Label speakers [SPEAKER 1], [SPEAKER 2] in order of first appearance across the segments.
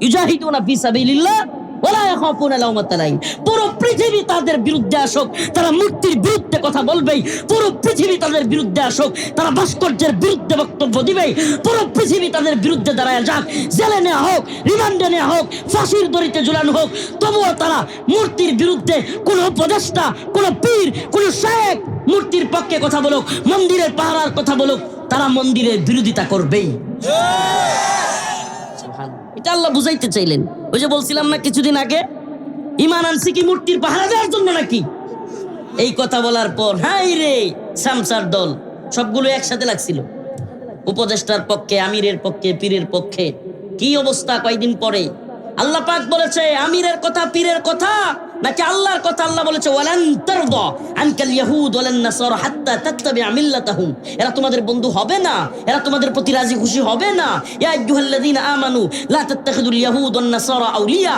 [SPEAKER 1] ইউজাহিদুনা ফি সাবিলিল্লাহ ওয়ালা ইয়াখাফুনা লাওমাতা লাইম। পুরো পৃথিবী তাদের বিরুদ্ধে আসুক, তারা মূর্তির বিরুদ্ধে কথা বলবেই। পুরো পৃথিবী তাদের বিরুদ্ধে আসুক, তারা ভাস্কর্যের বিরুদ্ধে বক্তব্য দিবেই। পুরো পৃথিবী তাদের বিরুদ্ধে দাঁড়ায় যাক, জেলে নেওয়া হোক, রিমান্ডে নেওয়া হোক, ফাঁসির দড়িতে ঝুলানো হোক, তবুও তারা মূর্তির বিরুদ্ধে কোন উপদেষ্টা, কোন পীর, কোন শায়েখ মূর্তির পক্ষে কথা বলুক, মন্দিরের পাহারার কথা বলুক, তারা মন্দিরের বিরোধিতা করবেই। এটা আল্লাহ বুঝাইতে চাইলেন। ওই যে বলছিলাম না কিছুদিন আগে, ঈমান আনছি কি মূর্তির পাহারা দেওয়ার জন্য নাকি? এই কথা বলার পর হাই রে সামসার দল সবগুলো একসাথে লাগছিল, উপদেষ্টার পক্ষে, আমিরের পক্ষে, পীরের পক্ষে। কি অবস্থা কয়েকদিন পরে আল্লাহ পাক বলেছে আমিরের কথা, পীরের কথা নাকি আল্লাহর কথা? আল্লাহ বলেছে ওয়ালান তারদা আনকাল ইয়াহুদ ওয়ালান নাসারা হাত্তা তাত্তাবিআ মিল্লাতাহুম। এরা তোমাদের বন্ধু হবে না, এরা তোমাদের প্রতি রাজি খুশি হবে না। ইয়া আইয়ুহাল্লাযীনা আমানু লা তাত্তাখিযুল ইয়াহুদ ওয়ান নাসারা আউলিয়া।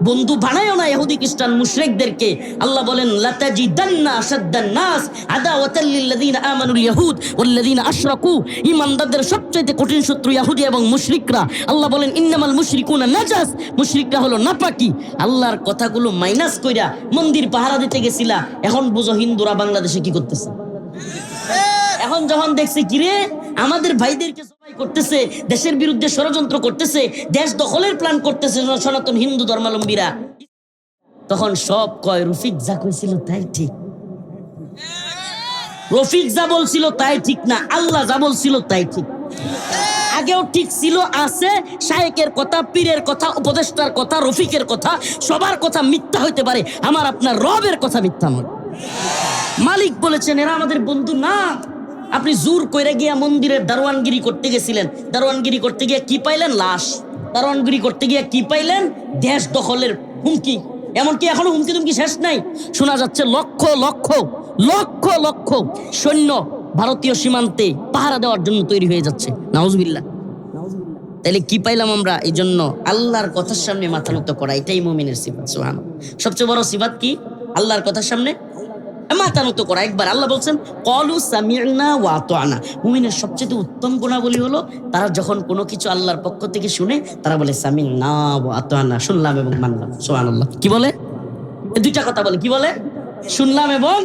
[SPEAKER 1] বন্ধু বানায়ও না ইহুদি খ্রিস্টান মুশরিকদেরকে। আল্লাহ বলেন লাতাজিদান্না আশাদ্দান নাস আদাওয়াতাল লিল্লাযীনা আমানুল ইয়াহুদ ওয়াল্লাযীনা আশরাকু। ঈমানদারদের সবচেয়ে কঠিন শত্রু ইহুদি এবং মুশরিকরা। আল্লাহ বলেন ইন্নামাল মুশরিকুনা নাজাস, মুশরিকরা হলো নাপাকি। আল্লাহর কথাগুলো মাইনাস কইরা মন্দির পাহারা দিতে গেছিলা, এখন বুঝো হিন্দুরা বাংলাদেশে কি করতেছে। এখন যখন দেখছে কিরে আমাদের ভাইদেরকে জবাই করতেছে, দেশের বিরুদ্ধে ষড়যন্ত্র করতেছে, দেশ দখলের প্ল্যান করতেছে সনাতন হিন্দু ধর্মাবলম্বীরা, তখন সব কয় রফিক যা কইছিল তাই ঠিক। রফিক যা বলছিল তাই ঠিক না, আল্লাহ যা বলছিল তাই ঠিক। আগেও ঠিক ছিল, আছে। শায়েকের কথা, পীরের কথা, উপদেষ্টার কথা, রফিকের কথা, সবার কথা মিথ্যা হইতে পারে, আমার আপনার রবের কথা মিথ্যা নয়। মালিক বলেছেন এরা আমাদের বন্ধু না। আপনি জোর কইরা গিয়া মন্দিরের দারোয়ানগিরি করতে গেছিলেন, দারোয়ানগিরি করতে গিয়া কি পাইলেন? লাশ। দারোয়ানগিরি করতে গিয়া কি পাইলেন? দেশ দখলের হুমকি। এমনকি এখনো হুমকি তুমকি শেষ নাই। শোনা যাচ্ছে লক্ষ লক্ষ লক্ষ লক্ষ সৈন্য ভারতীয় সীমান্তে পাহারা দেওয়ার জন্য তৈরি হয়ে যাচ্ছে। নাউজুবিল্লাহ। তাইলে কি পাইলাম আমরা? এই জন্য আল্লাহর কথার সামনে মাথা নত করা, এটাই মুমিনের সিফাত। সুবহানাল্লাহ। সবচেয়ে বড় সিফাত কি? আল্লাহর কথার সামনে মাথা নত করা। একবার আল্লাহ বলছেন ক্বালু সামি'না ওয়া আতা'না। মুমিনের সবচেয়ে উত্তম গুণাবলী হলো তারা যখন কোনো কিছু আল্লাহর পক্ষ থেকে শুনে তারা বলে সামি'না ওয়া আতা'না, শুনলাম এবং মানলাম। সুবহানাল্লাহ। কি বলে? এই দুইটা কথা বলে। কি বলে? শুনলাম এবং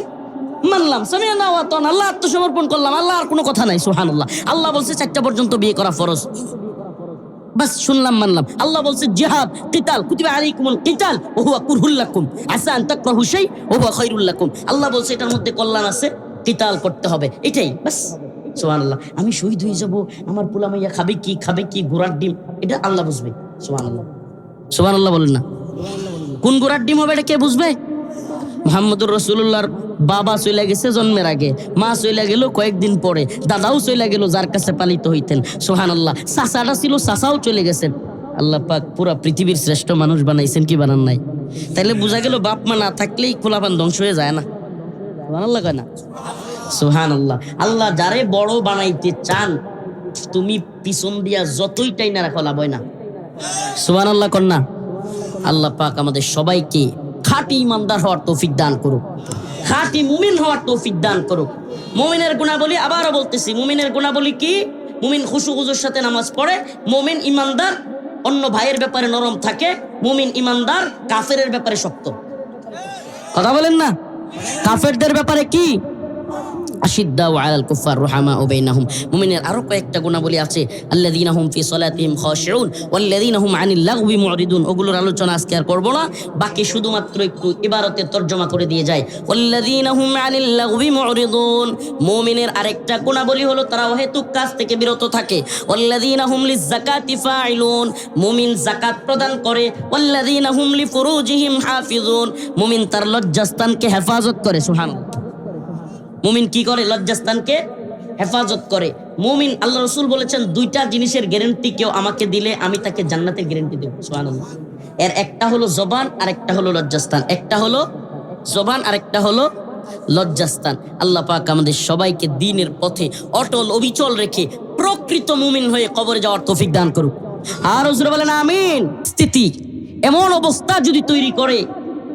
[SPEAKER 1] মানলাম। সামি'না ওয়া আতা'না, আল্লাহ আত্মসমর্পণ করলাম, আল্লাহ আর কোনো কথা নাই। সুবহানাল্লাহ। আল্লাহ বলছে 4টা পর্যন্ত বিয়ে করা ফরজ, বাস শুনলাম মানলাম। আল্লাহ বলছে জিহাদ, কিতাল, কুতিবা আলাইকুমুল কিতাল ওয়া হুয়া কুরহুল লাকুম আসা আন তাকরাহু শাই ওয়া হুয়া খায়রুল লাকুম। আল্লাহ বলছে এটার মধ্যে কল্যাণ আছে, কিতাল করতে হবে, এটাই বাস। সুবহানাল্লাহ। আমি শহীদ হয়ে যাব, আমার পোলা মাইয়া খাবে কি ঘোড়ার ডিম, এটা আল্লাহ বুঝবে। সুবহানাল্লাহ। সুবহানাল্লাহ বলেন না। কোন ঘোড়ার ডিম হবে এটা কে বুঝবে? মুহাম্মদুর রাসূলুল্লাহর বাবা চলে গেছে জন্মের আগে, মা চলে গেল কয়েকদিন পরে, দাদাও চলে গেল যার কাছে পালিত হইতেন। সুবহানাল্লাহ। চাচাটা ছিল, চাচাও চলে গেছেন। আল্লাহ পাক পুরা পৃথিবীর শ্রেষ্ঠ মানুষ বানাইছেন, কি বানান নাই? তাইলে বোঝা গেল বাপ মা না থাকলেই খোলাপান ধ্বংস হয়ে যায় না। সুবহানাল্লাহ কয় না? সুবহানাল্লাহ। আল্লাহ যারে বড় বানাইতে চান তুমি পিছন দিয়া যতই টাইনা রাখো লাভ হয় না। সুবহানাল্লাহ কর না। আল্লাহ পাক আমাদের সবাইকে খাঁটি ইমানদার হওয়ার তৌফিক দান করুক, খাঁটি মুমিন হওয়ার তৌফিক দান করুক। মুমিনের গুণাবলী আবারও বলতেছি, মুমিনের গুণাবলী কি? মুমিন খুশু খুজুর সাথে নামাজ পড়ে, মুমিন ইমানদার অন্য ভাইয়ের ব্যাপারে নরম থাকে, মুমিন ইমানদার কাফেরের ব্যাপারে শক্ত। কথা বলেন না? কাফেরদের ব্যাপারে কি? আশিদ্দাউ আলাল কুফার রুহামাউ বাইনাহুম। মুমিনের আরো কয়েকটা গুণাবলী আছে। আল্লাযীনা হুম ফি সালাতিহিম খাশিউন ওয়াল্লাযীনা হুম আনিল লাগবি মুরিদুন। ওগুলোর আলোচনা আজকে আর করব না, বাকি শুধুমাত্র একটু ইবারতের তরজমা করে দিয়ে যায়। ওয়াল্লাযীনা হুম আনিল লাগবি মুরিদুন। মুমিনের আরেকটা গুণাবলী হলো তারা অহেতুক কাজ থেকে বিরত থাকে। ওয়াল্লাযীনা হুম লিযাকাতি ফাইলুন। মুমিন যাকাত প্রদান করে। ওয়াল্লাযীনা হুম লিফুরুজিহিম হাফিজুন। মুমিন তার লজ্জাস্থানকে হেফাজত করে। সুবহানাল্লাহ। মুমিন কি করে? লজ্জাস্থানকে হেফাজত করে। মুমিন, আল্লাহ রাসূল বলেছেন 2টা জিনিসের গ্যারান্টি কেউ আমাকে দিলে আমি তাকে জান্নাতের গ্যারান্টি দেব। সুবহানাল্লাহ। এর একটা হলো জবান আর একটা হলো লজ্জাস্থান। একটা হলো জবান আর একটা হলো লজ্জাস্থান। আল্লাহ পাক আমাদের সবাইকে দ্বীনের পথে অটল অবিচল রেখে প্রকৃত মুমিন হয়ে কবরে যাওয়ার তৌফিক দান করুক। আর হুজুর বলেন আমিন। স্থিতি এমন অবস্থা যদি তৈরি করে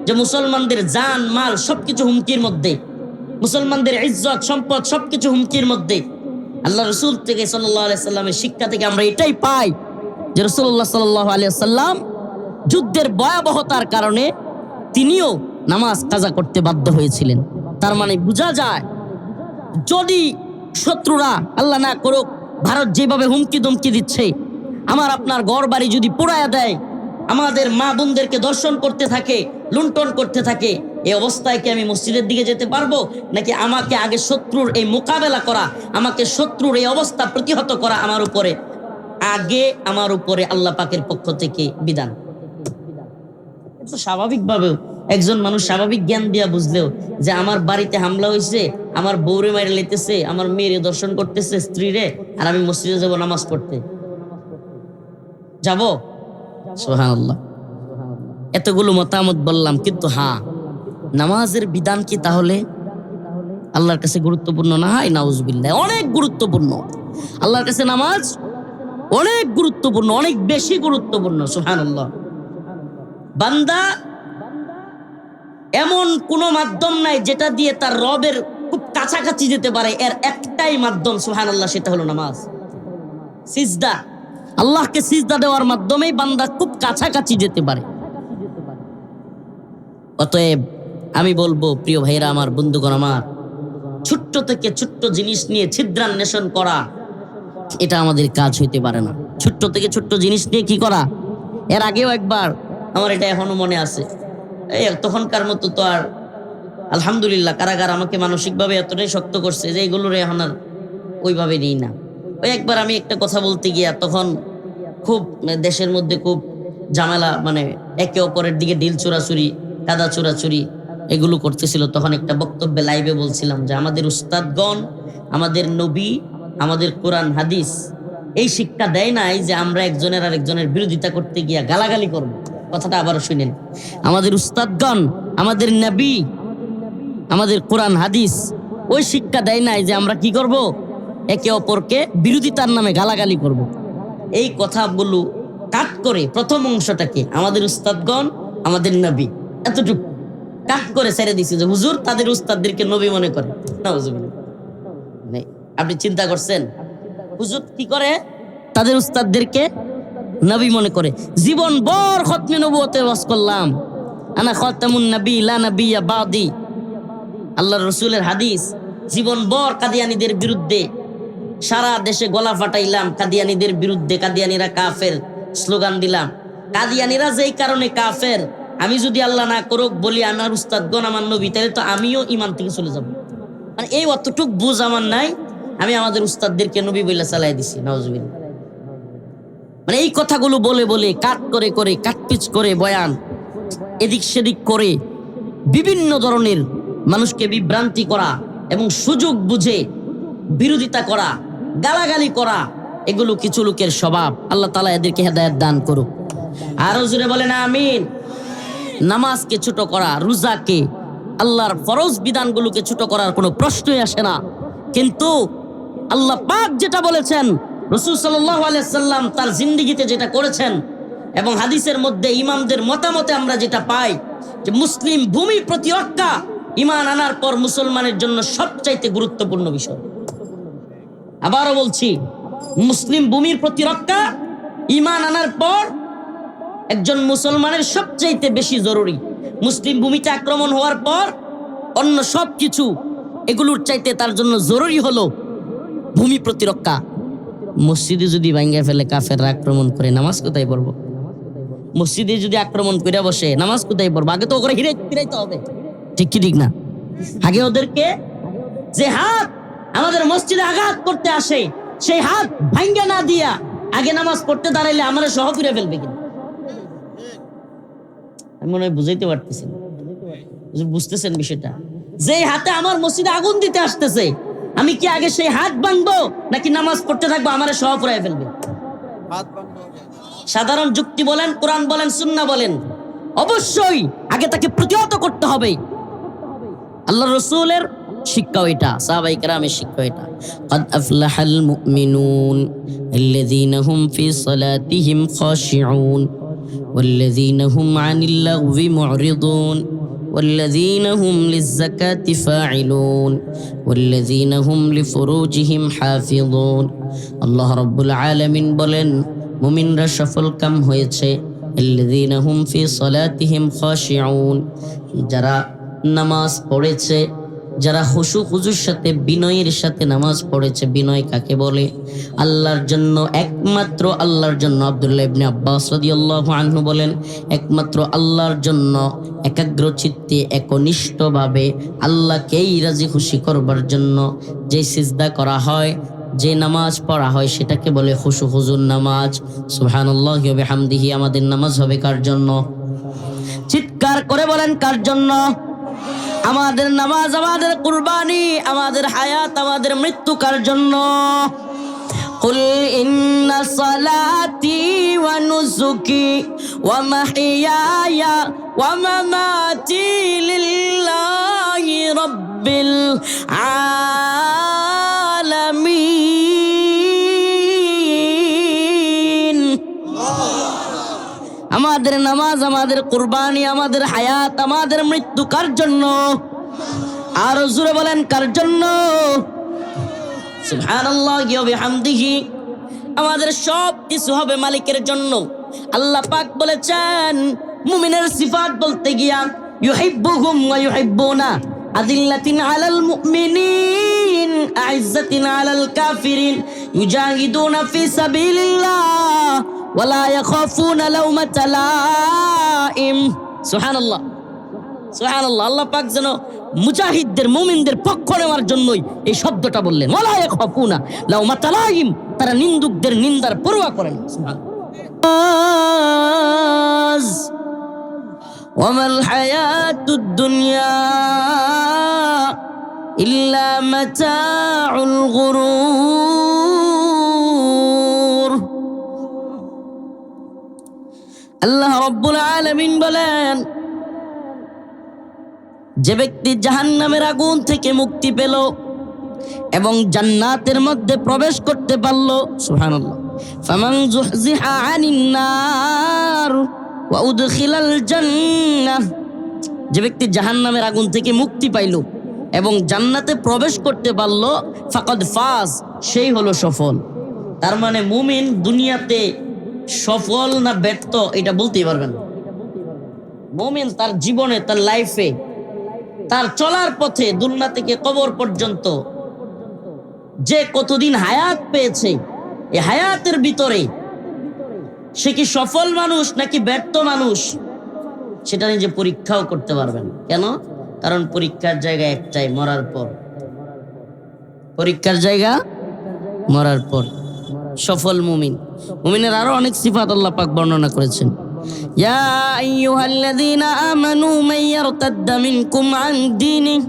[SPEAKER 1] যে মুসলমানদের জান মাল সবকিছু হুমকির মধ্যে, মুসলমানদের ইজ্জত সম্পদ সবকিছু হুমকির মধ্যে, আল্লাহ রাসূল থেকে সাল্লাল্লাহু আলাইহি সাল্লামের শিক্ষা থেকে আমরা এটাই পাই যে রাসূলুল্লাহ সাল্লাল্লাহু আলাইহি ওয়াসাল্লাম যুদ্ধের ভয়াবহতার কারণে তিনিও নামাজ কাজা করতে বাধ্য হয়েছিলেন। তার মানে বোঝা যায়, যদি শত্রুরা আল্লাহ না করুক ভারত যেভাবে হুমকি দুমকি দিচ্ছে, আমার আপনার ঘর বাড়ি যদি পোড়ায়া দেয়, আমাদের মা বোনদেরকে দর্শন করতে থাকে, লুণ্ঠন করতে থাকে, এই অবস্থায় কি আমি মসজিদের দিকে যেতে পারবো? নাকি আমাকে আগে শত্রুর এই মোকাবেলা করা, আমাকে শত্রুর এই অবস্থা প্রতিহত করা আমার উপরে আল্লাহ পাকের পক্ষ থেকে বিধান। স্বাভাবিকভাবেও একজন মানুষ স্বাভাবিক জ্ঞান দিয়া বুঝলেও যে আমার বাড়িতে হামলা হয়েছে, আমার বউরে মাইরে লেতেছে, আমার মেয়েরে দর্শন করতেছে, স্ত্রীরে, আর আমি মসজিদে যাব নামাজ পড়তে, যাব? সুবহানাল্লাহ। এতগুলো মতামত বললাম, কিন্তু হ্যাঁ, নামাজের বিধান কি তাহলে আল্লাহর কাছে গুরুত্বপূর্ণ না? হয় নাউজুবিল্লাহ, অনেক গুরুত্বপূর্ণ। আল্লাহর কাছে নামাজ অনেক গুরুত্বপূর্ণ, অনেক বেশি গুরুত্বপূর্ণ। সুবহানাল্লাহ। বান্দা এমন কোন মাধ্যম নাই যেটা দিয়ে তার রবের খুব কাছাকাছি যেতে পারে, এর একটাই মাধ্যম, সুবহানাল্লাহ, সেটা হলো নামাজ, সিজদা। আল্লাহকে সিজদা দেওয়ার মাধ্যমেই বান্দা খুব কাছাকাছি যেতে পারে। অতএব আমি বলবো, প্রিয় ভাইরা আমার, বন্ধুগণ আমার, ছোট্ট থেকে ছোট্ট জিনিস নিয়ে ছিদ্রান্বেষণ করা, এটা আমাদের কাজ হইতে পারে না। ছোট্ট থেকে ছোট্ট জিনিস নিয়ে কি করা? এর আগেও একবার, আমার এটা এখনো মনে আছে, এই তখনকার মতো তো আর আলহামদুলিল্লাহ কারাগার আমাকে মানসিকভাবে এতটাই শক্ত করছে যে এগুলোর এখন আর ওইভাবে নিই না। ওই একবার আমি একটা কথা বলতে গিয়া, তখন খুব দেশের মধ্যে খুব ঝামেলা, মানে একে অপরের দিকে ঢিল চোরাচুরি, কাদা চোরাচুরি এগুলো করতেছিল। তখন একটা বক্তব্যে লাইভে বলছিলাম যে আমাদের উস্তাদগণ, আমাদের নবী, আমাদের কোরআন হাদিস এই শিক্ষা দেয় নাই যে আমরা একজনের আর একজনের বিরোধিতা করতে গিয়া গালাগালি করব। কথাটা আবারও শুনেন, আমাদের উস্তাদগণ, আমাদের নবী, আমাদের কোরআন হাদিস ওই শিক্ষা দেয় নাই যে আমরা কি করব, একে অপরকে বিরোধিতার নামে গালাগালি করব। এই কথাগুলো কাট করে প্রথম অংশটাকে আমাদের উস্তাদগণ, আমাদের নবী, এতটুকু কাট করে ছেড়ে দিছে যে হুজুর তাদের উস্তাদদেরকে নবী মনে করে। আপনি চিন্তা করছেন, হুজুর কি করে? তাদের উস্তাদদেরকে নবী মনে করে। জীবন ভর খতমে নবুয়তের ওয়াজ করলাম, আনা খাতামুন নবী লা নবিয়্যা বাদি, আল্লাহর রাসূলের হাদিস। জীবন ভর কাদিয়ানীদের বিরুদ্ধে সারা দেশে গলা ফাটাইলাম, কাদিয়ানীদের বিরুদ্ধে, কাদিয়ানীরা কাফের স্লোগান দিলাম। কাদিয়ানীরা যেই কারণে কাফের, আমি যদি আল্লাহ না করুক বলি আমার উস্তাদগণ, আমার নবী, তাহলে তো আমিও ইমান থেকে চলে যাব। মানে এই অতটুক বুঝ আমার নাই, আমি আমাদের উস্তাদদেরকে নবী বলে চালাই দিছি। নাউজুবিল্লাহ। মানে এই কথাগুলো বলে বলে কাট করে করে কাটপিচ করে বয়ান এদিক সেদিক করে বিভিন্ন ধরনের মানুষকে বিভ্রান্তি করা এবং সুযোগ বুঝে বিরোধিতা করা, গালাগালি করা, এগুলো কিছু লোকের স্বভাব। আল্লাহ তাআলা এদেরকে হেদায়েত দান করুক। আরো জোরে বলেন আমিন। নামাজকে ছোট করা, রোজাকে, আল্লাহর ফরজ বিধানগুলোকে ছোট করার কোনো প্রশ্নই আসে না। কিন্তু আল্লাহ পাক যেটা বলেছেন, রাসূল সাল্লাল্লাহু আলাইহি সাল্লাম তার জিন্দেগিতে যেটা করেছেন, এবং হাদিসের মধ্যে ইমামদের মতামতে আমরা যেটা পাই যে মুসলিম ভূমি প্রতিরক্ষা ঈমান আনার পর মুসলমানের জন্য সবচাইতে গুরুত্বপূর্ণ বিষয়। আবারও বলছি, মুসলিম ভূমির প্রতিরক্ষা ঈমান আনার পর একজন মুসলমানের সবচাইতে বেশি জরুরি। মুসলিম ভূমিতে আক্রমণ হওয়ার পর অন্য সব কিছু এগুলোর চাইতে তার জন্য জরুরি হলো ভূমি প্রতিরক্ষা। মসজিদে যদি ভাঙ্গা ফেলে কাফেররা আক্রমণ করে, নামাজ কোথায় পড়বো? মসজিদে যদি আক্রমণ করে বসে, নামাজ কোথায় পড়বো? আগে তো ওকে ফিরাইতে হবে, ঠিক কি ঠিক না? আগে ওদেরকে, যে হাত আমাদের মসজিদে আঘাত করতে আসে, সেই হাত ভাঙ্গা না দিয়া আগে নামাজ পড়তে দাঁড়াইলে আমরা সহ ফিরে ফেলবে কিনা? আমি মনে হয় বুঝাইতে পারতেছি না, বুঝতেছেন বিষয়টা? যে হাতে আমার মসজিদে আগুন দিতে আসতেছে, আমি কি আগে সেই হাত ভাঙবো নাকি নামাজ পড়তে থাকবো আমারে সহ পুরাই ফেলবে? সাধারণ যুক্তি বলেন, কোরআন বলেন, সুন্নাহ বলেন, অবশ্যই আগে তাকে প্রতিহত করতে হবে। আল্লাহর রাসূলের শিক্ষা এটা, সাহাবায়ে কেরামের শিক্ষা এটা। قد أفلح المؤمنون الذين هم في صلاتهم خاشعون والذين هم عن اللغو معرضون والذين هم للزكاة فاعلون والذين هم لفروجهم حافظون। আল্লাহ রাব্বুল আলামিন বলেন, মুমিনরা সফল কাম হয়েছে। আল্লাযীনা হুম ফি সালাতিহিম খাশিউন, যারা নামাজ পড়েছে, যারা খুশু খুজুর সাথে বিনয়ের সাথে নামাজ পড়েছে। বিনয় কাকে বলে? আল্লাহর জন্য, একমাত্র আল্লাহর জন্য। আব্দুল্লাহ ইবনে আব্বাস রাদিয়াল্লাহু আনহু বলেন, একমাত্র আল্লাহর জন্য একাগ্র চিত্তে একনিষ্ঠভাবে আল্লাহকেই রাজি খুশি করবার জন্য যে সিজদা করা হয়, যে নামাজ পড়া হয়, সেটাকে বলে খুশু খুজুর নামাজ। সুবহানাল্লাহি ওয়া বিহামদিহি। আমাদের নামাজ হবে কার জন্য? চিৎকার করে বলেন, কার জন্য? আমাদের নামাজ, আমাদের কুরবানি, আমাদের হায়াত, আমাদের মৃত্যু কার জন্য? কুল ইন্না সালাতি ওয়া নুসুকি ওয়া মাহইয়ায়া ওয়া মামাতি লিল্লাহি রাব্বিল আলামিন। আমাদের নামাজ, আমাদের কুরবানি, আমাদের হায়াত, আমাদের মৃত্যু কার জন্য? আর জোরে বলেন, কার জন্য? সুবহানাল্লাহি ওয়া বিহামদিহি। আমাদের সব কিছু হবে মালিকের জন্য। আল্লাহ পাক বলেছেন মুমিনের সিফাত বলতে গিয়া, ইউহিব্বুহুম ওয়া ইউহিব্বুনা, আযিল্লাতিন আলাল মুমিনিন আ'ইজ্জাতিন আলাল কাফিরিন, ইউজাহিদুনা ফি সাবিলিল্লাহ ওয়ালা ইয়াখাফুনা লাওমাতা লাইম। সুবহানাল্লাহ, সুবহানাল্লাহ। আল্লাহ পাক যেন মুজাহিদদের, মুমিনদের পক্ষ নেওয়ার জন্যই এই শব্দটা বললেন, ওয়ালা ইয়াখাফুনা লাওমাতা লাইম। তারা নিন্দুকদের নিন্দার পরোয়া করেন। ওয়ামাল হায়াতুদ দুনিয়া ইল্লা মাতাউল গুরুর। আল্লাহ রাব্বুল আলামিন বলেন, যে ব্যক্তি জাহান্নামের আগুন থেকে মুক্তি পেল এবং জান্নাতের মধ্যে প্রবেশ করতে পারল, সুবহানাল্লাহ, ফামান যুহজিহা আনিন নার ওয়া উদখিলাল জান্নাহ, যে ব্যক্তি জাহান্নামের আগুন থেকে মুক্তি পাইল এবং জান্নাতে প্রবেশ করতে পারল, ফাকাদ ফাজ, সেই হলো সফল। তার মানে মুমিন দুনিয়াতে সফল না ব্যর্থ এটা বলতেই পারবেন। মুমিন তার জীবনে, তার লাইফে, তার চলার পথে দুনিয়া থেকে কবর পর্যন্ত যে কতদিন হায়াত পেয়েছে, এই হায়াতের ভিতরে সে কি সফল মানুষ নাকি ব্যর্থ মানুষ, সেটা নিজে পরীক্ষাও করতে পারবেন। কেন? কারণ পরীক্ষার জায়গা একটাই, মরার পর। পরীক্ষার জায়গা মরার পর। সফল মুমিন, মুমিনের আরো অনেক সিফাত আল্লাহ পাক বর্ণনা করেছেন। ইয়া আইয়ুহাল্লাযীনা আমানু মান ইয়ারতাদ্দা মিনকুম আন দীনিহি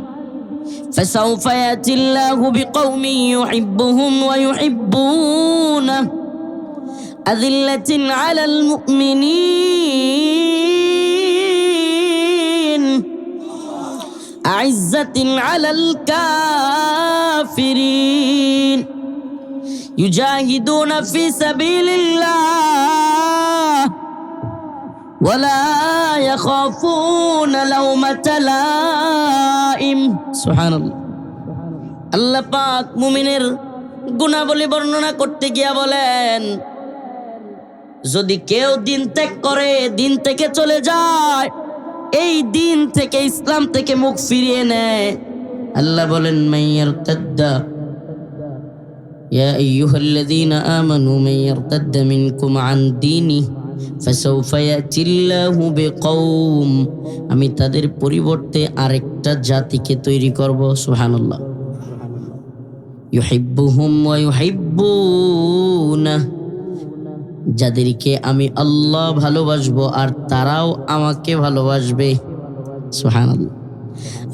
[SPEAKER 1] ফাসাউফা ইয়াতিল্লাহু বিকওমিন ইউহিব্বুহুম ওয়া ইউহিব্বুনাহু আযিল্লাতিন আলাল মুমিনিন আ'ইজ্জাতিন আলাল কাফিরিন ইউজাহিদুনা ফি সাবিলিল্লাহ ওয়ালা ইয়াখাফুনা লাওমাতা লাইম। সুবহানাল্লাহ। আল্লাহ পাক মুমিনের গুণাবলী বর্ণনা করতে গিয়া বলেন, যদি কেউ দিন ত্যাগ করে, দিন থেকে চলে যায়, এই দিন থেকে, ইসলাম থেকে মুখ ফিরিয়ে নেয়, আল্লাহ বলেন মাইয়ারতাদ্দা ইয়া আইয়ুহাল্লাযীনা আমানু মাইয়ারতাদ্দা মিনকুম আন দীনিহি ফাসাউফা ইয়াতিল্লাহু বিকওম, আমি তাদের পরিবর্তে আরেকটা জাতিকে তৈরি করব। সুবহানাল্লাহ। ইউহিব্বুহুম ওয়া ইউহিব্বুনাহু, যাদেরকে আমি আল্লাহ ভালোবাসবো আর তারাও আমাকে ভালোবাসবে। সুবহানাল্লাহ।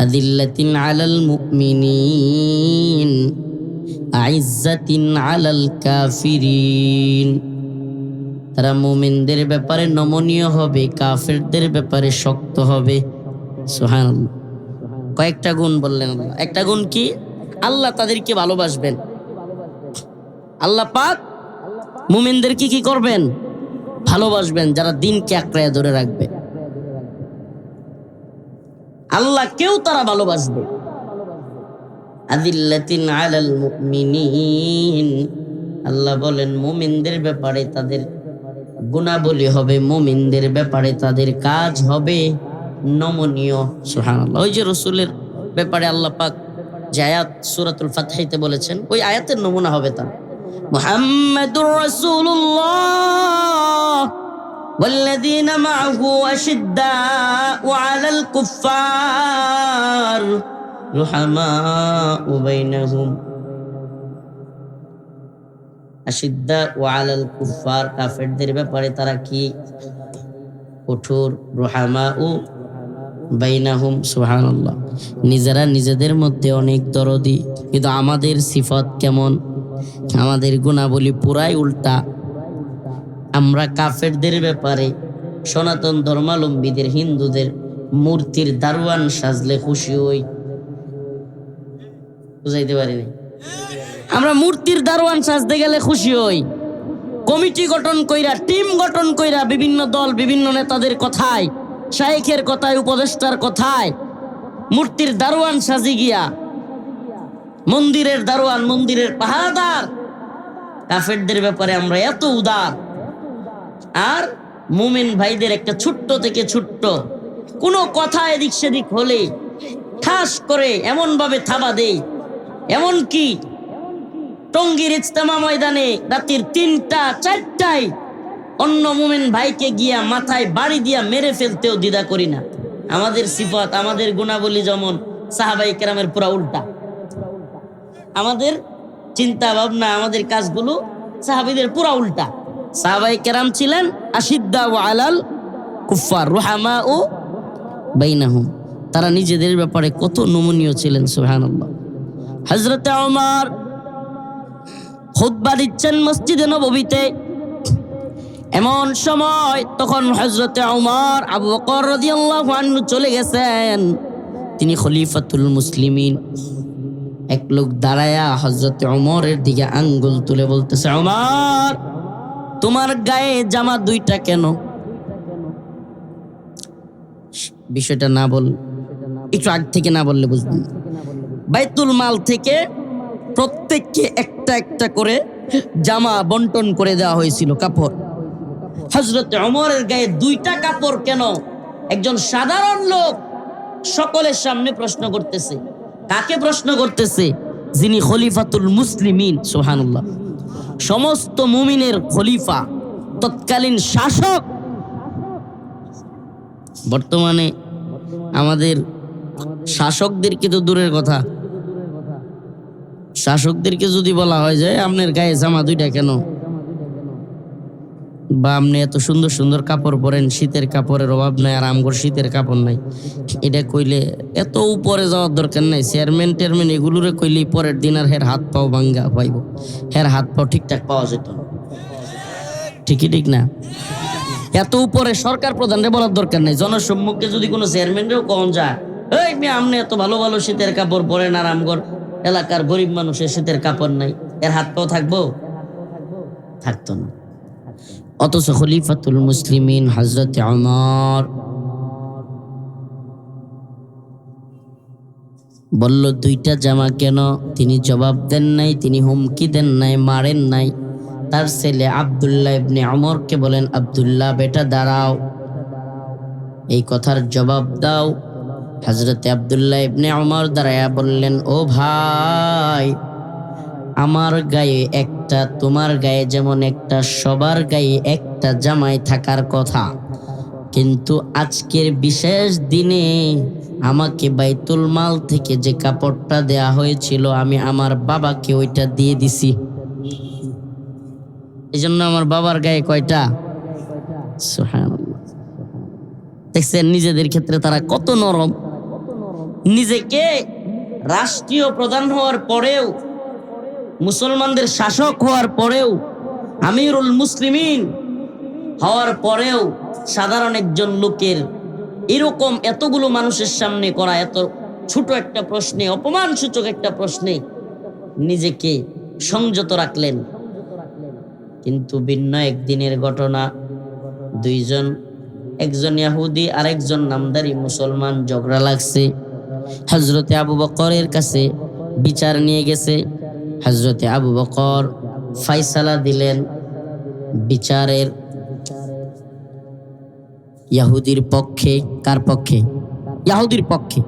[SPEAKER 1] আযিল্লাতিন আলাল মুমিনিন আ'ইজ্জাতিন আলাল কাফিরিন, তারা মুমিনদের ব্যাপারে নমনীয় হবে, কাফেরদের ব্যাপারে শক্ত হবে। সুবহানাল্লাহ। কয়েকটা গুণ বললেন আল্লাহ। একটা গুণ কি? আল্লাহ তাদেরকে ভালোবাসবেন। আল্লাহ পাক মুমিনদেরকে কি করবেন? ভালোবাসবেন, যারা দিনকে আঁকড়ায় ধরে রাখবে। আল্লাহ কেউ তারা ভালোবাসবে। আযিল্লাতিন আলাল মুমিনিন, আল্লাহ বলেন মুমিনদের ব্যাপারে তাদের গুণাবলী হবে মুমিনদের ব্যাপারে, তাদের কাজ হবে নমনীয়। সুবহানাল্লাহ। ওই যে রাসূলের ব্যাপারে আল্লাহ পাক যে আয়াত সূরাতুল ফাতহিতে বলেছেন, ওই আয়াতের নমুনা হবে তা। মুহাম্মাদুর রাসূলুল্লাহ والذين معه أشداء على الكفار رحماء بينهم أشداء على الكفار কাফেরদের ব্যাপারে তারা কি কঠোর, রুহামাউ বাইনাহুম। সুবহানাল্লাহ। নিজেরা নিজেদের মধ্যে অনেক দরদি, কিন্তু আমাদের সিফাত কেমন? আমাদের গুণাবলী পুরাই উল্টা। আমরা কাফেরদের ব্যাপারে, সনাতন ধর্মাবলম্বীদের, হিন্দুদের মূর্তির দারোয়ান সাজলে খুশি হই। বুঝাইতে পারিনি? আমরা মূর্তির দারোয়ান সাজতে গেলে খুশি হই। কমিটি গঠন কইরা, টিম গঠন কইরা, বিভিন্ন দল, বিভিন্ন নেতাদের কথায়, শাইখের কথায়, উপদেষ্টার কথায় মূর্তির দারোয়ান সাজি গিয়া, মন্দিরের দারোয়ান, মন্দিরের পাহারাদার। কাফেরদের ব্যাপারে আমরা এত উদার, আর মুমিন ভাইদের একটা ছোট্ট থেকে ছোট্ট কোনো কথা এদিক সেদিক হলে ঠাস করে এমন ভাবে থাবা দেই, এমনকি টঙ্গীর ইজতেমা ময়দানে রাতের ৩টা ৪টায় অন্য মুমিন ভাইকে গিয়া মাথায় বাড়ি দিয়া মেরে ফেলতেও দ্বিধা করি না। আমাদের সিফাত, আমাদের গুণাবলী যেমন সাহাবাই কেরামের পুরা উল্টা। আমাদের চিন্তা ভাবনা, আমাদের কাজগুলো সাহাবীদের পুরা উল্টা। সাহাবাই কেরাম ছিলেন আশিদ্দাউ আলাল কুফার রুহামাউ বাইনাহুম। তারা নিজেদের ব্যাপারে কত নমনীয় ছিলেন। সুবহানাল্লাহ। হযরতে ওমর খুতবা দিচ্ছেন মসজিদে নববীতে। এমন সময় তখন হযরতে ওমর, আবু বকর রাদিয়াল্লাহু আনহু চলে গেছেন, তিনি খলিফাতুল মুসলিমিন। এক লোক দাঁড়ায়া হযরতে ওমরের দিকে আঙ্গুল তুলে বলতেছে, ওমর, তোমার গায়ে জামা 2টা কেন? বিষয়টা না বল, একটু আগ থেকে না বললে বুঝবেন। বাইতুল মাল থেকে প্রত্যেককে একটা একটা করে জামা বন্টন করে দেওয়া হয়েছিল, কাপড়। হযরতে ওমরের গায়ে 2টা কাপড় কেন? একজন সাধারণ লোক সকলের সামনে প্রশ্ন করতেছে। কাকে প্রশ্ন করতেছে? যিনি খলিফাতুল মুসলিমিন। সুবহানাল্লাহ। সমস্ত মুমিনের খলিফা, তৎকালীন শাসক। বর্তমানে আমাদের শাসকদেরকে তো দূরের কথা, শাসকদেরকে যদি বলা হয় যে আপনার গায়ে জামা 2টা কেন, বা আপনি এত সুন্দর সুন্দর কাপড় পরেন, শীতের কাপড়ের অভাব নাই, আর আমগর শীতের কাপড় নাই, এটা কইলে এত উপরে যাওয়ার দরকার নাই। চেয়ারম্যান টেয়ারম্যান এগুলোরে কইলে পরের দিন আর হের হাত পাও ভাঙ্গা পাইব, হের হাত পাও ঠিকঠাক পাওয়া যেত। ঠিকই ঠিক না? এত উপরে সরকার প্রধানরে বলার দরকার নাই। জনসম্মুখে যদি কোনো চেয়ারম্যানরেও কম যায়, এই মেয়ে আপনি এত ভালো ভালো শীতের কাপড় পরেন, আর আমগর এলাকার গরিব মানুষের শীতের কাপড় নাই, এর হাত পাও থাকবো? থাকতো না। অথচ খলিফাতুল মুসলিমিন হযরতে ওমর বলল 2টা জামা কেন? তিনি জবাব দেন নাই, তিনি হুমকি দেন নাই, মারেন নাই। তার ছেলে আব্দুল্লাহ ইবনে ওমরকে বলেন, আব্দুল্লাহ বেটা দাঁড়াও, এই কথার জবাব দাও। হযরতে আব্দুল্লাহ ইবনে ওমর দাঁড়ায়া বললেন, ও ভাই, আমার গায়ে একটা, তোমার গায়ে যেমন একটা, সবার গায়ে একটা জামাই থাকার কথা, কিন্তু আজকের বিশেষ দিনে আমাকে বাইতুল মাল থেকে যে কাপড়টা দেয়া হয়েছিল, আমি আমার বাবাকে ওইটা দিয়ে দিছি। এই জন্য আমার বাবার গায়ে কয়টা? সুবহানাল্লাহ। দেখছেন নিজেদের ক্ষেত্রে তারা কত নরম। নিজেকে রাষ্ট্রীয় প্রধান হওয়ার পরেও, মুসলমানদের শাসক হওয়ার পরেও, আমিরুল মুসলিমিন হওয়ার পরেও সাধারণ একজন লোকের এরকম এতগুলো মানুষের সামনে করা এত ছোট একটা প্রশ্নে, অপমানসূচক একটা প্রশ্নে নিজেকে সংযত রাখলেন। কিন্তু ভিন্ন একদিনের ঘটনা, দুইজন, একজন ইহুদি আর একজন নামধারী মুসলমান ঝগড়া লাগছে। হযরতে আবু বকরের কাছে বিচার নিয়ে গেছে। হযরতে আবু বকর ফায়সালা দিলেন বিচারের। ইহুদির পক্ষে। কার পক্ষে? ইহুদির পক্ষে।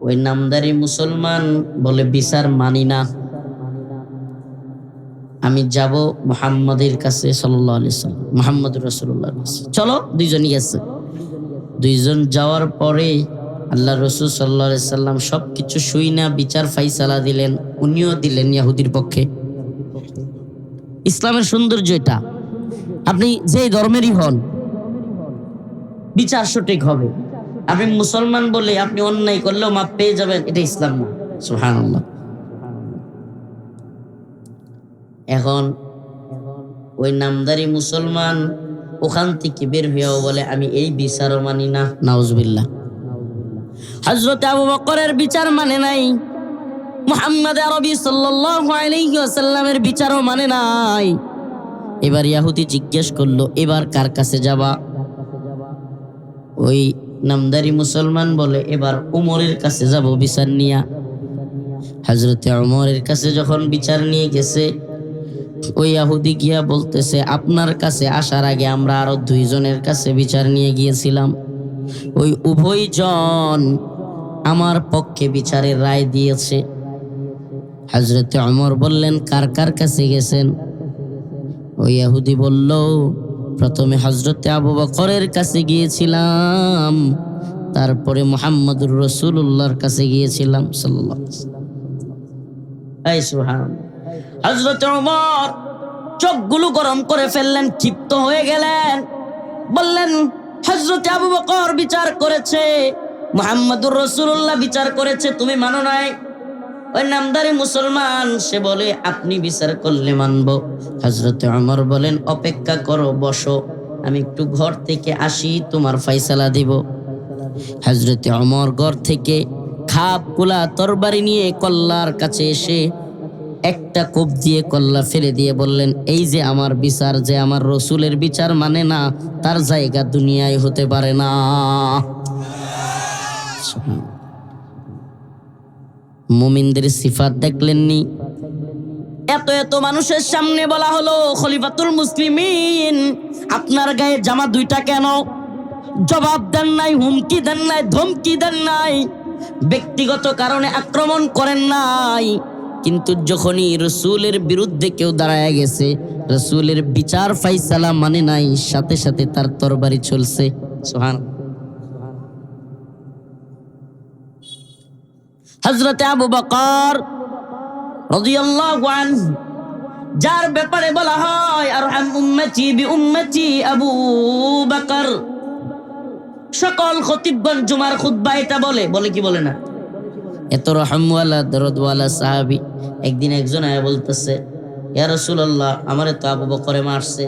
[SPEAKER 1] ওই নামদারি মুসলমান বলে বিচার মানি না, আমি যাব মুহাম্মাদের কাছে সাল্লাল্লাহু আলাইহি সাল্লাম, মুহাম্মদুর রাসূলুল্লাহর কাছে। চলো, দুইজনই গেছে। দুইজন যাওয়ার পরে আল্লাহ রাসূল সাল্লাল্লাহু আলাইহি সাল্লাম সবকিছু শুইনা বিচার ফাইসালা দিলেন, উনিও দিলেন ইহুদির পক্ষে। ইসলামের সৌন্দর্য এটা, আপনি যে ধর্মেরই হন বিচার সঠিক হবে। আপনি মুসলমান বলে আপনি অন্যায় করলেও মাপ পেয়ে যাবেন, এটা ইসলাম না। সুবহানাল্লাহ। এখন ওই নামদারি মুসলমান ওখান থেকে বের হয়েও বলে আমি এই বিচারও মানি না। নাউজুবিল্লাহ। হযরত আবু বকরের বিচার মানে নাই, মুহাম্মদ আরবি সাল্লাল্লাহু আলাইহি ওয়াসাল্লামের বিচারও মানে নাই। এবার ইহুদি জিজ্ঞেস করলো, এবার কার কাছে যাবা? ওই নামদারি মুসলমান বলে এবার উমরের কাছে যাব বিচার নিয়া। হযরত উমরের কাছে যখন বিচার নিয়ে গেছে, ওই ইহুদি গিয়া বলতেছে আপনার কাছে আসার আগে আমরা আরো দুইজনের কাছে বিচার নিয়ে গিয়েছিলাম, ওই উভয়জন আমার পক্ষে বিচারের রায় দিয়েছে। হযরত উমর বললেন কার কার কাছে গেছেন? ওই ইহুদি বলল প্রথমে হযরত আবু বকরের কাছে গিয়েছিলাম, তারপরে মুহাম্মদুর রাসূলুল্লাহর কাছে গিয়েছিলাম সাল্লাল্লাহু আলাইহি ওয়াসাল্লাম। এই সুবহানাল্লাহ। হযরত ওমর চোখগুলো গরম করে ফেললেন, ক্ষিপ্ত হয়ে গেলেন, বললেন হযরত আবু বকর বিচার করেছে, মুহাম্মদুর রাসূলুল্লাহ বিচার করেছে, তুমি মানো নাই? ওই নামদারি মুসলমান সে বলে আপনি বিচার করলে মানবো। হযরত ওমর বলেন অপেক্ষা করো, বসো, আমি একটু ঘর থেকে আসি, তোমার ফয়সালা দিব। হযরত ওমর ঘর থেকে খাপ কুলা তরবারি নিয়ে কল্লার কাছে এসে একটা কোপ দিয়ে কল্লা ফেলে দিয়ে বললেন এই যে আমার বিচার, যে আমার রসুলের বিচার মানে না, তার জায়গা দুনিয়ায় হতে পারে না। মুমিনদের সিফাত দেখলেননি? এত এত মানুষের সামনে বলা হলো খলিফাতুল মুসলিমিন আপনার গায়ে জামা দুইটা কেন? জবাব দেন নাই, হুমকি দেন নাই, ধমকি দেন নাই, ব্যক্তিগত কারণে আক্রমণ করেন নাই। কিন্তু যখনই রসুলের বিরুদ্ধে কেউ দাঁড়ায় গেছে, রসুলের বিচার ফাইসালা মানে নাই, সাথে সাথে তার তরবারি চলছে। সুবহানাল্লাহ। হযরত আবু বকর রাদিয়াল্লাহু আনহু, যার ব্যাপারে বলা হয় আরহাম উম্মতি বিউম্মতি আবু বকর, সকল খতিবগণ জুমার খুতবা এটা বলে, বলে কি বলে না? এত রহমওয়ালা দরদওয়ালা সাহাবী। একদিন একজন আয়া বলতেছে ইয়া রাসূলুল্লাহ আমারে তো আবু বকরে মারছে।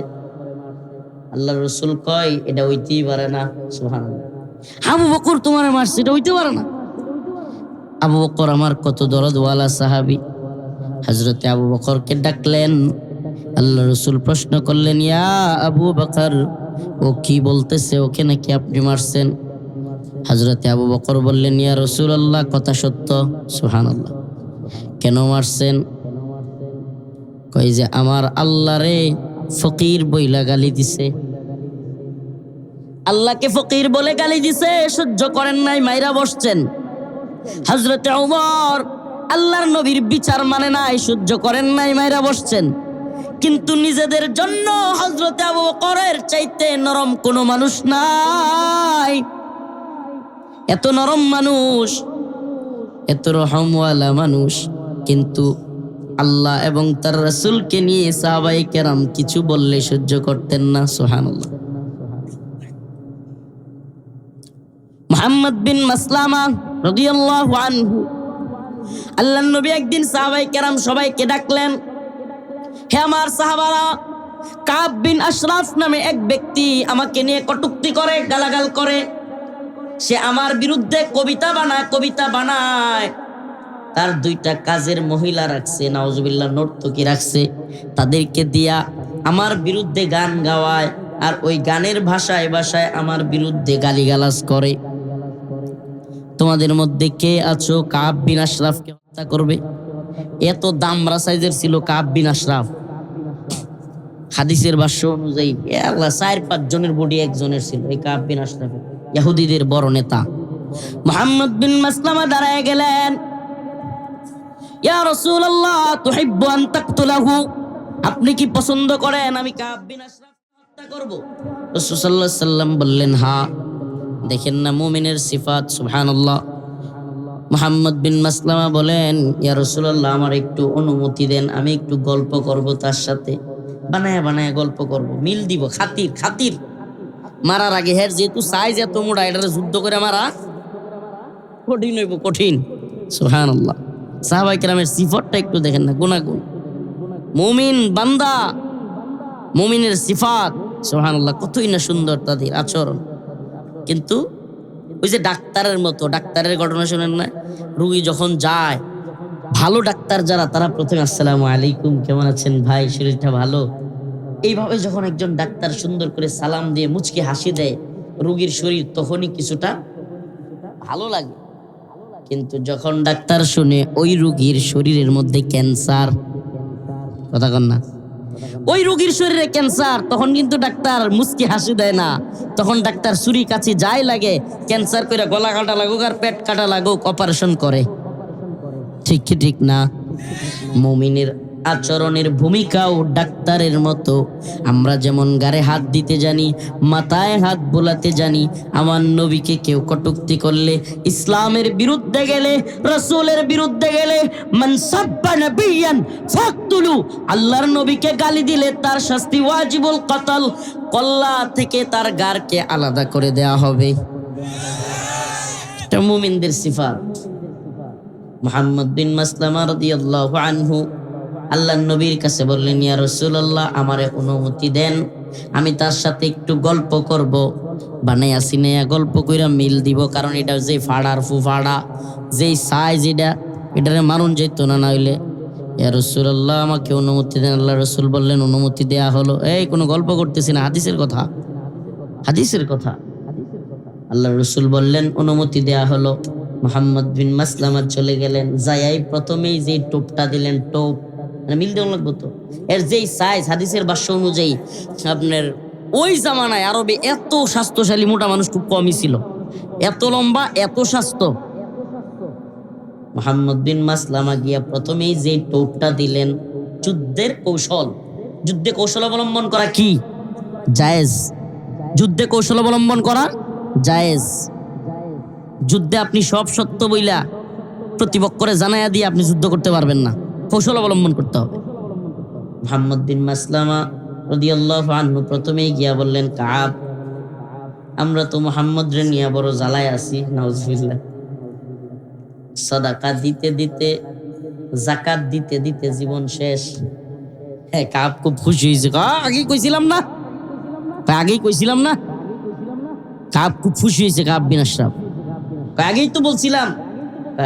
[SPEAKER 1] আল্লাহর রাসূল কয় এটা হইতেই পারে না। সুবহানাল্লাহ। আবু বকর তোমারে মারছে, এটা হইতে পারে না। আবু বকর আমার কত দরদওয়ালা সাহাবী। হযরতে আবু বকরকে ডাকলেন, আল্লাহর রাসূল প্রশ্ন করলেন ইয়া আবু বকর, ও কি বলতেছে, ওকে নাকি আপনি মারছেন? হযরতে আবু বকর বললেন ইয়া রাসূলুল্লাহ কথা সত্য। সুবহানাল্লাহ। কেন মারছেন? কই যে আমার আল্লাহরে ফকির বইলা গালি দিছে, আল্লাহকে ফকির বলে গালি দিছে, সহ্য করেন নাই, মাইরা বসছেন। হযরতে ওমর আল্লাহর নবীর বিচার মানে নাই, সহ্য করেন নাই, মাইরা বসছেন। কিন্তু নিজেদের জন্য হযরতে আবু বকরের চাইতে নরম কোনো মানুষ নাই। এত নরম মানুষ, এত রহমওয়ালা মানুষ, কিন্তু আল্লাহ এবং তার রাসূলকে নিয়ে সাহাবায়ে কেরাম কিছু বললে সহ্য করতেন না। সুবহানাল্লাহ। মুহাম্মদ বিন মাসলামা রাদিয়াল্লাহু আনহু, আল্লাহর নবী একদিন সাহাবায়ে কেরাম সবাইকে ডাকলেন, হে আমার সাহাবারা, কাব বিন আশরাফ নামে এক ব্যক্তি আমাকে নিয়ে কটূক্তি করে, গালাগাল করে, সে আমার বিরুদ্ধে কবিতা বানায়, তার দুইটা কাজের মহিলা রাখছে, নাউজুবিল্লাহ, নর্তকী রাখছে, তাদেরকে দিয়া আমার বিরুদ্ধে গান গাওয়ায়, আর ওই গানের ভাষায় আমার বিরুদ্ধে গালিগালাজ করে। তোমাদের মধ্যে কে আছো কাব বিন আশরাফকে হত্যা করবে? এত দামরা সাইজের ছিল কাব বিন আশরাফ। হাদিসের ভাষ্য অনুযায়ী আল্লাহ 4-5 জনের বডি একজনের ছিল, এই কাব বিন আশরাফ ইহুদিদের বড় নেতা। মুহাম্মদ বিন মাসলামা দাঁড়ায় গেলেন, ইয়া রাসূলুল্লাহ তুহিব্বু আন তাকতুলাহু, আপনি কি পছন্দ করেন আমি কাব বিন আশরাফ হত্যা করব? রাসূল সাল্লাল্লাহু আলাইহি সাল্লাম বললেন হ্যাঁ। দেখেন না মুমিনের সিফাত, সুবহানাল্লাহ। মুহাম্মদ বিন মাসলামা বলেন, ইয়া রাসূলুল্লাহ আমার একটু অনুমতি দেন, আমি একটু গল্প করব তার সাথে, বানায়া বানায়া গল্প করব, মিল দিব, খাতির খাতির। মারার আগে হের যেহেতু সাইজ এত মোটা, এটারে যুদ্ধ করে মারা কঠিন হইব, কঠিন। সুবহানাল্লাহ। সাহাবায়ে কেরামের সিফাতটা একটু দেখেন না, গুনাগুন মুমিন বান্দা, মুমিনের সিফাত, সুবহানাল্লাহ, কতই না সুন্দর তাদের আচরণ। কিন্তু ওই যে ডাক্তারের মতো, ডাক্তারের ঘটনা শোনেন না, রুগী যখন যায়, ভালো ডাক্তার যারা তারা প্রথমে আসসালামু আলাইকুম, কেমন আছেন ভাই, শরীরটা ভালো, এইভাবে যখন একজন ডাক্তার সুন্দর করে সালাম দিয়ে মুচকি হাসি দেয়, রুগীর শরীর তখনই কিছুটা ভালো লাগে। কিন্তু যখন ডাক্তার শুনে ওই রুগীর শরীরের মধ্যে ক্যান্সার, কথা কন না, ওই রোগীর শরীরে ক্যান্সার, তখন কিন্তু ডাক্তার মুচকি হাসি দেয় না, তখন ডাক্তার ছুরি কাছে যাই লাগে, ক্যান্সার করে গলা কাটা লাগুক আর পেট কাটা লাগুক অপারেশন করে। ঠিক কি ঠিক না? মুমিনের আচরণের ভূমিকাও ডাক্তারের মতো। আমরা যেমন গায়ে হাত দিতে জানি, মাথায় হাত বোলাতে জানি, আমার নবীকে কেউ কটূক্তি করলে, ইসলামের বিরুদ্ধে গেলে, রাসূলের বিরুদ্ধে গেলে, মান সাব্বা নাবিয়ান ফাকতুলু, আল্লাহর নবীকে গালি দিলে তার শাস্তি ওয়াজিবুল কতল, কল্লা থেকে তার গারকে আলাদা করে দেয়া হবে। এটা মুমিনদের সিফাত। মুহাম্মদ বিন মাসলামা রাদিয়াল্লাহু আনহু আল্লাহর নবীর কাছে বললেন, ইয়া রাসূলুল্লাহ আমারে অনুমতি দেন, আমি তার সাথে একটু গল্প করব, বানাইয়া সিনাইয়া গল্প কইরা মিল দিব, কারণ এটা যে ফাড়ার ফুফাড়া, যেই সাইজ এটারে মারুন যেত না, না হইলে। ইয়া রাসূলুল্লাহ আমাকে অনুমতি দেন। আল্লাহ রাসূল বললেন অনুমতি দেয়া হলো। এই কোনো গল্প করতেছি না, হাদিসের কথা, হাদিসের কথা। আল্লাহ রাসূল বললেন অনুমতি দেয়া হলো। মুহাম্মদ বিন মাসলামা চলে গেলেন, যাই প্রথমেই যে টোপটা দিলেন, টোপ মানে মিল দেওয়া লাগবো তো, এর যেই সাইজ হাদিসের ভাষ্য অনুযায়ী আপনার ওই জামানায় আরবে এত স্বাস্থ্যশালী মোটা মানুষ খুব কমই ছিল, এত লম্বা এত স্বাস্থ্য। মুহাম্মদ বিন মাসলামা গিয়া প্রথমেই যে টোপটা দিলেন, যুদ্ধের কৌশল, যুদ্ধে কৌশল অবলম্বন করা কি জায়েজ, যুদ্ধে কৌশল অবলম্বন করা জায়েজ। যুদ্ধে আপনি সব সত্য বইলা প্রতিপক্ষরে জানাইয়া দিয়ে আপনি যুদ্ধ করতে পারবেন না, কৌশল অবলম্বন করতে হবে। মুহাম্মদ বিন মাসলামা রাদিয়াল্লাহু আনহু প্রথমেই গিয়া বললেন, কাব আমরা তো মুহাম্মদ রে নিয়ে বড় জ্বালায় আছি, নাউজুবিল্লাহ, সাদাকা দিতে দিতে, যাকাত দিতে দিতে জীবন শেষ। হ্যাঁ, কাব খুব খুশি হয়েছে, আগেই কইছিলাম না, আগেই কইছিলাম না। কাব খুব খুশি হয়েছে, কাব বিন আশরাফ, আগেই তো বলছিলাম।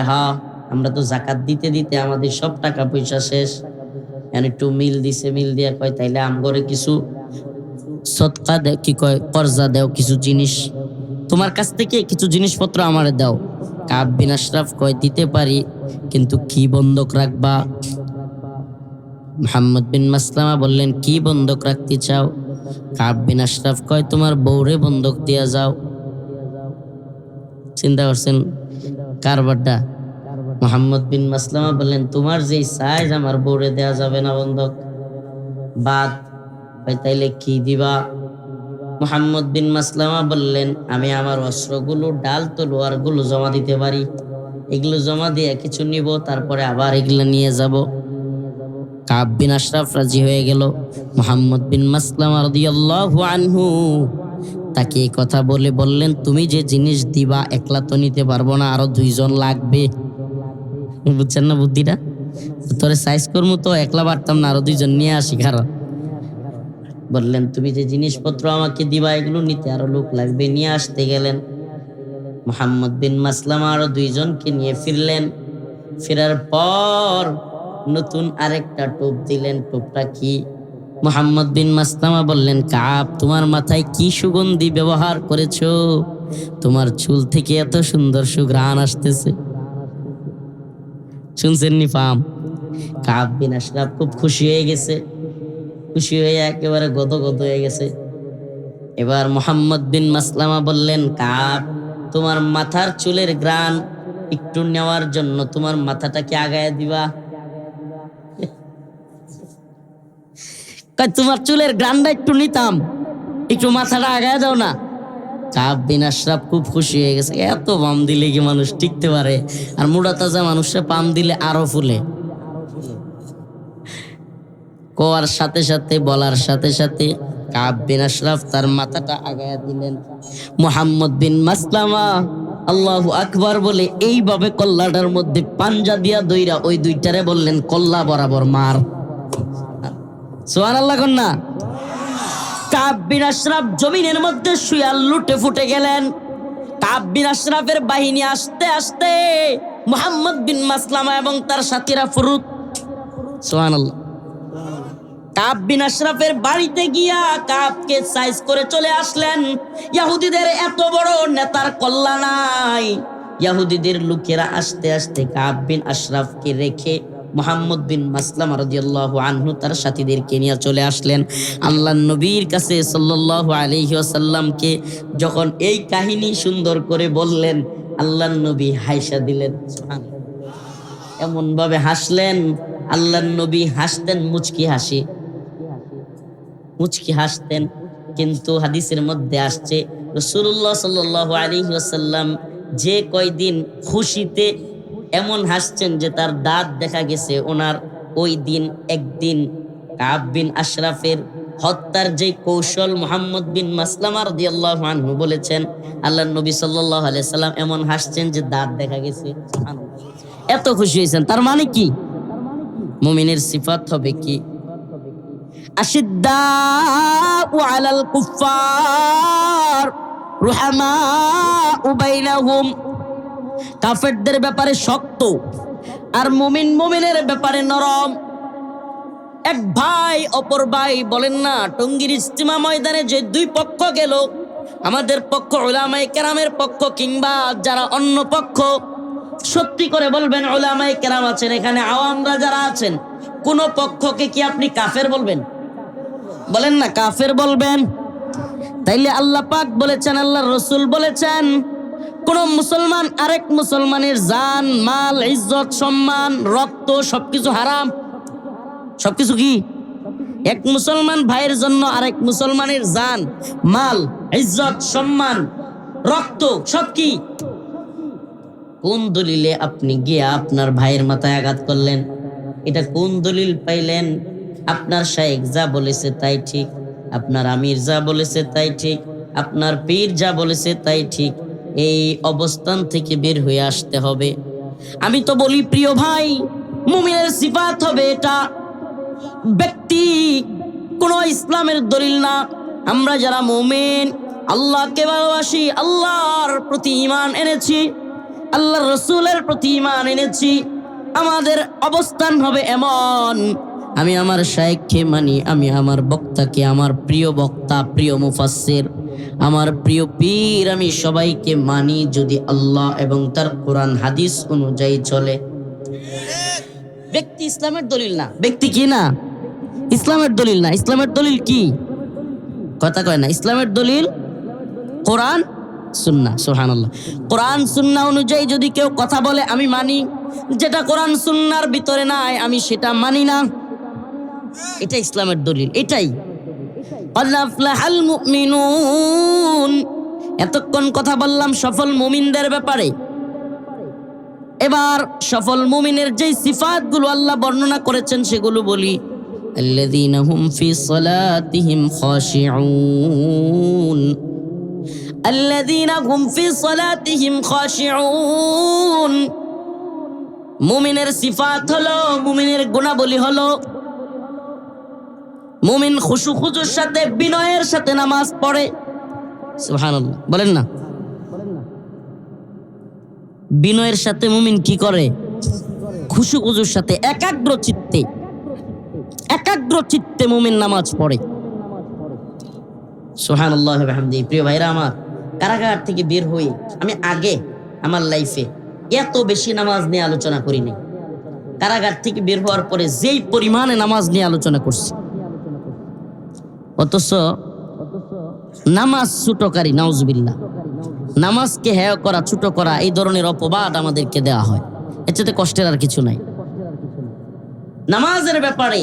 [SPEAKER 1] হ্যাঁ, আমরা তো যাকাত দিতে দিতে আমাদের সব টাকা পয়সা শেষ, একটু মিল দিছে, মিল দিয়া কয় তাইলে আমগরে কিছু সদকা দেও, কি কয় কর্জা দেও, কিছু জিনিস তোমার কাছ থেকে কিছু জিনিসপত্র আমারে দাও। কাব বিন আশরাফ কয় দিতে পারি, কিন্তু কি বন্ধক রাখবা? মুহাম্মদ বিন মাসলামা বললেন, কি বন্ধক রাখতে চাও? কাব বিন আশরাফ কয় তোমার বউরে বন্ধক দিয়া যাও। চিন্তা করছেন কারবারটা? মুহাম্মদ বিন মাসলামা বললেন, তোমার যেই সাইজ আমার বউরে দেয়া যাবে না বন্ধক, বাদ। তাইলে কি দিবা? মুহাম্মদ বিন মাসলামা বললেন, আমি আমার অস্ত্রগুলো, ডাল তলোয়ার গুলো জমা দিতে পারি, এগুলো জমা দিয়ে কিছু নিব, তারপরে আবার এগুলো নিয়ে যাব। কাব বিন আশরাফ রাজি হয়ে গেল। মুহাম্মদ বিন মাসলামা রাদিয়াল্লাহু আনহু তাকে এই কথা বলে বললেন, তুমি যে জিনিস দিবা একলা তো নিতে পারবো না, আরো 2 জন লাগবে। বুঝছেন না বুদ্ধিটা? তোরে সাইজ করবো তো একলা পারতাম না, আরো 2 জন নিয়ে আসি। কারণ বললেন, তুমি যে জিনিসপত্র আমাকে দিবা এগুলো নিতে আরো লোক লাগবে, নিয়ে আসতে গেলেন। মুহাম্মদ বিন মাসলামা আরো 2 জনকে নিয়ে ফিরলেন। ফেরার পর নতুন আরেকটা টোপ দিলেন। টোপটা কি? মুহাম্মদ বিন মাসলামা বললেন, কাব তোমার মাথায় কি সুগন্ধি ব্যবহার করেছো? তোমার চুল থেকে এত সুন্দর সুঘ্রাণ আসতেছে। শুনছেন নি ফাম? কাব বিন আশরাফ খুব খুশি হয়ে গেছে। খুশি হয়ে একেবারে গদগদ হয়ে গেছে। এবার মুহাম্মদ বিন মাসলামা বললেন, কাব, তোমার মাথার চুলের গ্রান একটু নেওয়ার জন্য তোমার মাথাটাকে আগায় দিবা? তোমার চুলের গ্রানটা একটু নিতাম, একটু মাথাটা আগায় দাও না। কাব বিন আশরাফ খুব খুশি হয়ে গেছে, এত পাম দিলে কি মানুষ টিকতে পারে? আর মুড়া তাজা মানুষে পাম দিলে আরো ফুলে। কোয়ার সাথে সাথে, বলার সাথে সাথে কাব বিন আশরাফ তার মাথাটা আগায়া দিলেন। মুহাম্মদ বিন মাসলামা আল্লাহু আকবার বলে এইভাবে কল্লাটার মধ্যে পাঞ্জা দিয়া দইরা ওই দুইটারে বললেন, কল্লা বরাবর মার। সুবহানাল্লাহ কন্যা। কাব বিন আশরাফ জমিনের মধ্যে শুয়ে লুটে ফুটে গেলেন। কাব বিন আশরাফের বাহিনী আস্তে আস্তে মুহাম্মদ বিন মাসলামা এবং তার সাথীরা ফুরুত। সুবহানাল্লাহ। কাব বিন আশরাফের বাড়িতে গিয়া কাবকে সাইজ করে চলে আসলেন। ইহুদিদের এত বড় নেতার কল্লা নাই। ইহুদিদের লোকেরা আস্তে আস্তে কাব বিন আশরাফকে রেখে মুহাম্মদ বিন মাসলামা রাদিয়াল্লাহু আনহু তার সাথীদেরকে নিয়ে চলে আসলেন আল্লাহর নবীর কাছে সাল্লাল্লাহু আলাইহি ওয়াসাল্লামকে। যখন এই কাহিনী সুন্দর করে বললেন, আল্লাহর নবী হাসা দিলেন। এমন ভাবে হাসলেন, আল্লাহর নবী হাসতেন মুচকি হাসি, মুচকি হাসতেন। কিন্তু হাদিসের মধ্যে আসছে রাসূলুল্লাহ সাল্লাল্লাহু আলাইহি ওয়াসাল্লাম যে কয়দিন খুশিতে এমন হাসছেন যে তার দাঁত দেখা গেছে, ওনার ওই দিন একদিন কাব বিন আশরাফের হত্যার যে কৌশল মুহাম্মদ বিন মাসলামা রাদিয়াল্লাহু আনহু বলেছেন, আল্লাহর নবী সাল্লাল্লাহু আলাইহি সাল্লাম এমন হাসছেন যে দাঁত দেখা গেছে। এত খুশি হয়েছেন। তার মানে কি? মুমিনের সিফাত হবে কি? আশিদ্দাউ আলাল কুফার রুহামাউ বাইনাহুম। কাফেরদের ব্যাপারে শক্ত আর মুমিনের ব্যাপারে নরম। এক ভাই অপর ভাই, বলেন না টঙ্গীর ইজতিমা ময়দানে যে দুই পক্ষ গেল, আমাদের পক্ষ উলামায়ে কেরামের পক্ষ কিংবা যারা অন্য পক্ষ, সত্যি করে বলবেন উলামায়ে কেরাম আছেন এখানে, আওয়ামরা যারা আছেন, কোন পক্ষকে কি আপনি কাফের বলবেন? বলেন না কাফের বলবেন? তাইলে আল্লাহ পাক বলেছেন, আল্লাহর রাসূল বলেছেন, কোন মুসলমান আরেক মুসলমানের জান, মাল, ইজ্জত, সম্মান, রক্ত সবকিছু হারাম। সবকিছু কি? এক মুসলমান ভাইয়ের জন্য আরেক মুসলমানের জান, মাল, ইজ্জত, সম্মান, রক্ত সব কি? কোন দলিলে আপনি গিয়া আপনার ভাইয়ের মাথায় আঘাত করলেন? এটা কোন দলিল পাইলেন? আপনার শায়েখ যা বলেছে তাই ঠিক, আপনার আমির যা বলেছে তাই ঠিক, আপনার পীর যা বলেছে তাই ঠিক। এই অবস্থান থেকে বের হয়ে আসতে হবে। আমি তো বলি প্রিয় ভাই, মুমিনের সিফাত হবে এটা। ব্যক্তি কোনো ইসলামের দলিল না। আমরা যারা মুমিন, আল্লাহকে ভালোবাসি, আল্লাহর প্রতি ঈমান এনেছি, আল্লাহর রাসূলের প্রতি ঈমান এনেছি, আমাদের অবস্থান হবে এমন, আমি আমার শায়েখকে মানি, আমি আমার বক্তাকে, আমার প্রিয় বক্তা, প্রিয় মুফাসসির, আমার প্রিয় পীর, আমি সবাইকে মানি যদি আল্লাহ এবং তার কোরআন হাদিস অনুযায়ী চলে। ব্যক্তি ইসলামের দলিল না। ব্যক্তি কি না? ইসলামের দলিল না। ইসলামের দলিল কি? কথা কয় না। ইসলামের দলিল কোরআন সুন্নাহ। সুবহানাল্লাহ। কোরআন সুন্নাহ অনুযায়ী যদি কেউ কথা বলে আমি মানি, যেটা কোরআন সুন্নাহর ভিতরে নাই আমি সেটা মানি না। এটা ইসলামের দলিল। এটাই আফলাহাল মুমিনুন। এতক্ষণ কথা বললাম সফল মুমিনদের ব্যাপারে। এবার সফল মুমিনের যেই সিফাতগুলো আল্লাহ বর্ণনা করেছেন সেগুলো বলি। আল্লাযীনা হুম ফি সালাতিহিম খাশিউন, আল্লাযীনা হুম ফি সালাতিহিম খাশিউন। মুমিনের সিফাত হলো, মুমিনের গুণাবলী হলো, মুমিন খুশু খুজুর সাথে, বিনয়ের সাথে নামাজ পড়ে। সুবহানাল্লাহ বলেন না। বিনয়ের সাথে মুমিন কি করে? খুশু খুজুর সাথে একাগ্র চিত্তে মুমিন নামাজ পড়ে। সুবহানাল্লাহ ওয়া বিহামদিহি। প্রিয় ভাইরা আমার, কারাগার থেকে বের হই আমি আগে আমার লাইফে এত বেশি নামাজ নিয়ে আলোচনা করি নাই। কারাগার থেকে বের হওয়ার পরে যেই পরিমাণে নামাজ নিয়ে আলোচনা করছি, অথচ নামাজ ছোটকারী, নাউজুবিল্লাহ, নামাজকে হেয় করা, ছোট করা, এই ধরনের অপবাদ আমাদেরকে দেওয়া হয়। এর চাইতে কষ্টের আর কিছু নাই। নামাজের ব্যাপারে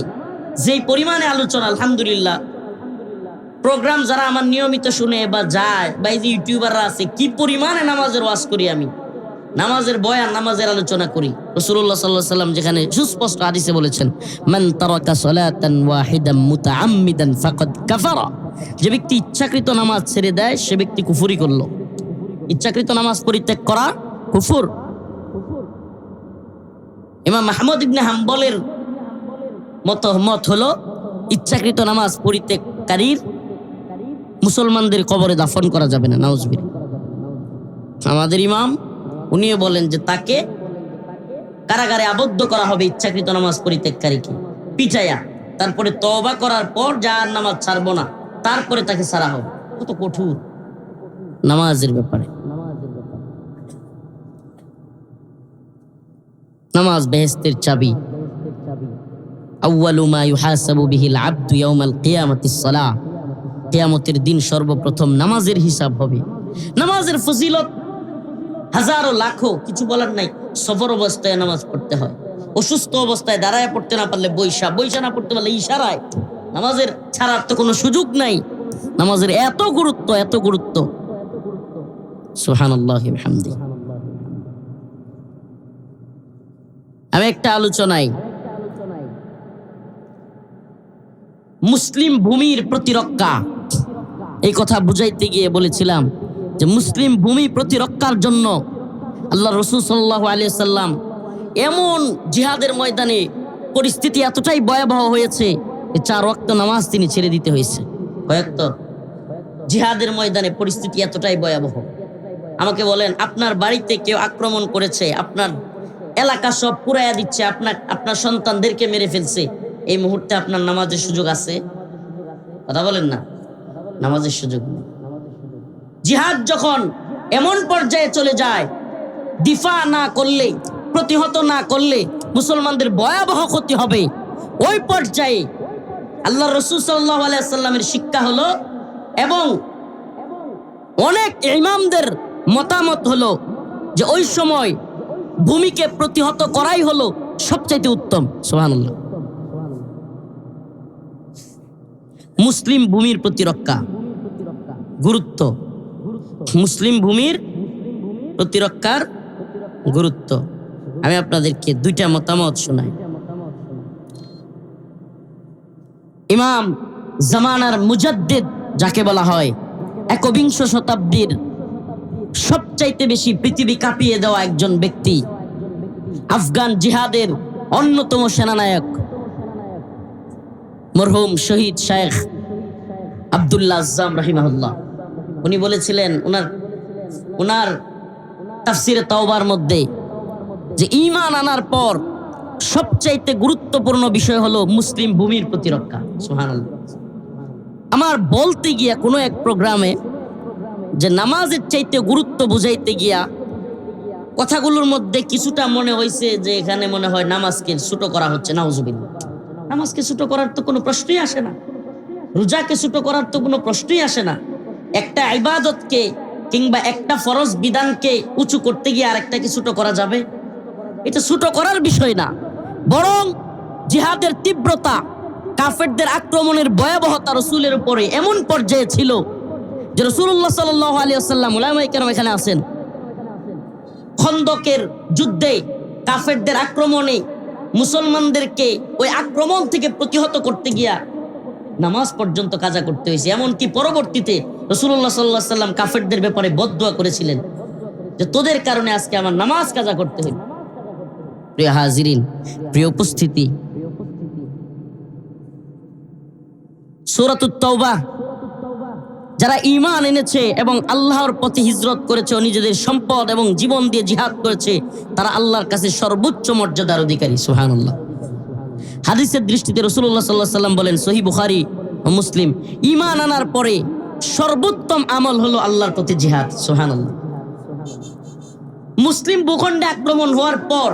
[SPEAKER 1] যেই পরিমাণে আলোচনা, আলহামদুলিল্লাহ, প্রোগ্রাম যারা আমার নিয়মিত শুনে বা যায়, বা এই যে ইউটিউবাররা আছে, কি পরিমাণে নামাজের ওয়াজ করি আমি, নামাজের বয়ান, নামাজের আলোচনা করি। রাসূলুল্লাহ সাল্লাল্লাহু আলাইহি সাল্লাম যেখানে সুস্পষ্ট হাদিসে বলেছেন, মান তারাকা সালাতান ওয়াহিদান মুতাআম্মিদান ফাকাদ কাফারা, যে ব্যক্তি ইচ্ছাকৃত নামাজ ছেড়ে দেয় সে ব্যক্তি কুফরি করলো। ইচ্ছাকৃত নামাজ পরিত্যাগ করা কুফর। ইমাম আহমদ ইবনে হাম্বলের মত হলো ইচ্ছাকৃত নামাজ পরিত্যাগকারীর মুসলমানদের কবরে দাফন করা যাবে না, নাউজুবিল্লাহ। আমাদের ইমাম উনিও বলেন যে তাকে কারাগারে আবদ্ধ করা হবে, ইচ্ছাকৃত নামাজ পরিত্যাগকারীকে পিটাইয়া, তারপরে তওবা করার পর যার নামাজ ছাড়বো না তারপরে তাকে ছাড়া হবে। কত কঠোর নামাজের ব্যাপারে। নামাজ বেহেশতের চাবি। আউয়ালু মা ইউহাসাবু বিহিল আবদু ইয়াউমাল কিয়ামাতিস সালাহ, কিয়ামতের দিন সর্বপ্রথম নামাজের হিসাব হবে। নামাজের ফজিলত হাজারো লাখো, কিছু বলার নাই। সফর অবস্থায় নামাজ পড়তে হয়, অসুস্থ অবস্থায় দাঁড়ায় পড়তে না পারলে বৈশা না পড়তে পারলে ইশারায়। নামাজের ছাড়ার তো কোনো সুযোগ নাই। নামাজের এত গুরুত্ব, এত গুরুত্ব, সুবহানাল্লাহি ওয়া বিহামদিহি। আমি একটা আলোচনায় মুসলিম ভূমির প্রতিরক্ষা, এই কথা বুঝাইতে গিয়ে বলেছিলাম যে মুসলিম ভূমি প্রতিরক্ষার জন্য আল্লাহ রাসূল সাল্লাল্লাহু আলাইহি সাল্লাম এমন জিহাদের ময়দানে পরিস্থিতি এতটাই ভয়াবহ হয়েছে যে 4 ওয়াক্ত নামাজ তিনি ছেড়ে দিতে হয়েছে। কয়েকত জিহাদের ময়দানে পরিস্থিতি এতটাই ভয়াবহ। আমাকে বলেন, আপনার বাড়িতে কেউ আক্রমণ করেছে, আপনার এলাকা সব পুরাইয়া দিচ্ছে, আপনার সন্তানদেরকে মেরে ফেলছে, এই মুহূর্তে আপনার নামাজের সুযোগ আছে? কথা বলেন না, নামাজের সুযোগ নেই। জিহাদ যখন এমন পর্যায়ে চলে যায়, দিফা না করলে, প্রতিহত না করলে মুসলমানদের ভয়াবহ ক্ষতি হবে, ওই পর্যায়ে আল্লাহ রাসূল সাল্লাল্লাহু আলাইহি ওয়াসাল্লামের শিক্ষা হলো এবং অনেক ইমামদের মতামত হলো যে ওই সময় ভূমিকে প্রতিহত করাই হলো সবচাইতে উত্তম। সুবহানাল্লাহ। মুসলিম ভূমির প্রতিরক্ষা গুরুত্ব, মুসলিম ভূমির প্রতিরক্ষার গুরুত্ব। আমি আপনাদেরকে 2টা মতামত শোনাই। ইমাম জামানার মুজাদ্দিদ যাকে বলা হয়, 21 শতাব্দীর সবচাইতে বেশি পৃথিবী কাঁপিয়ে দেওয়া একজন ব্যক্তি, আফগান জিহাদের অন্যতম সেনানায়ক মরহুম শহীদ শেখ আব্দুল্লাহ আজ্জাম রাহিমাহুল্লাহ, উনি বলেছিলেন উনার তাফসিরে তাওবার মধ্যে যে ঈমান আনার পর সবচাইতে গুরুত্বপূর্ণ বিষয় হলো মুসলিম ভূমির প্রতিরক্ষা। সুবহানাল্লাহ। আমার বলতে গিয়া কোনো এক প্রোগ্রামে যে নামাজের চাইতে গুরুত্ব বুঝাইতে গিয়া কথাগুলোর মধ্যে কিছুটা মনে হয়েছে যে এখানে মনে হয় নামাজকে ছোট করা হচ্ছে। নাউজুবিল্লাহ। নামাজকে ছোট করার তো কোনো প্রশ্নই আসে না, রোজাকে ছোট করার তো কোনো প্রশ্নই আসে না। একটা ইবাদতকে কিংবা একটা ফরজ বিধানকে উঁচু করতে গিয়ে আরেকটাকে ছোট করা যাবে? এটা ছোট করার বিষয় না, বরং জিহাদের তীব্রতা, কাফেরদের আক্রমণের ভয়াবহতা রাসূলের উপরে এমন পর্যায়ে ছিল যে রাসূলুল্লাহ সাল্লাল্লাহু আলাইহি ওয়াসাল্লাম, উলামায়ে কেরাম এখানে আছেন, খন্দকের যুদ্ধে কাফেরদের আক্রমণে মুসলমানদেরকে ওই আক্রমণ থেকে প্রতিহত করতে গিয়া নামাজ পর্যন্ত কাজা করতে হয়েছে। এমনকি পরবর্তীতে রাসূলুল্লাহ সাল্লাল্লাহু আলাইহি ওয়াসাল্লাম কাফেরদের ব্যাপারে বদদুয়া করেছিলেন যে তোদের কারণে আজকে আমার নামাজ কাজা করতে হইল। প্রিয় হাজিরিন, প্রিয় উপস্থিতি, সূরাতুত তাওবা যারা ঈমান এনেছে এবং আল্লাহর পথে হিজরত করেছে ও নিজেদের সম্পদ এবং জীবন দিয়ে জিহাদ করেছে, তারা আল্লাহর কাছে সর্বোচ্চ মর্যাদার অধিকারী। সুবহানাল্লাহ। হাদিসের দৃষ্টিতে রাসূলুল্লাহ সাল্লাল্লাহু আলাইহি ওয়াসাল্লাম বলেন, সহিহ বুখারী ও মুসলিম, ঈমান আনার পরে সর্বোত্তম আমল হলো আল্লাহর পথে জিহাদ। সুবহানাল্লাহ। মুসলিম ভূখণ্ডে আক্রমণ হওয়ার পর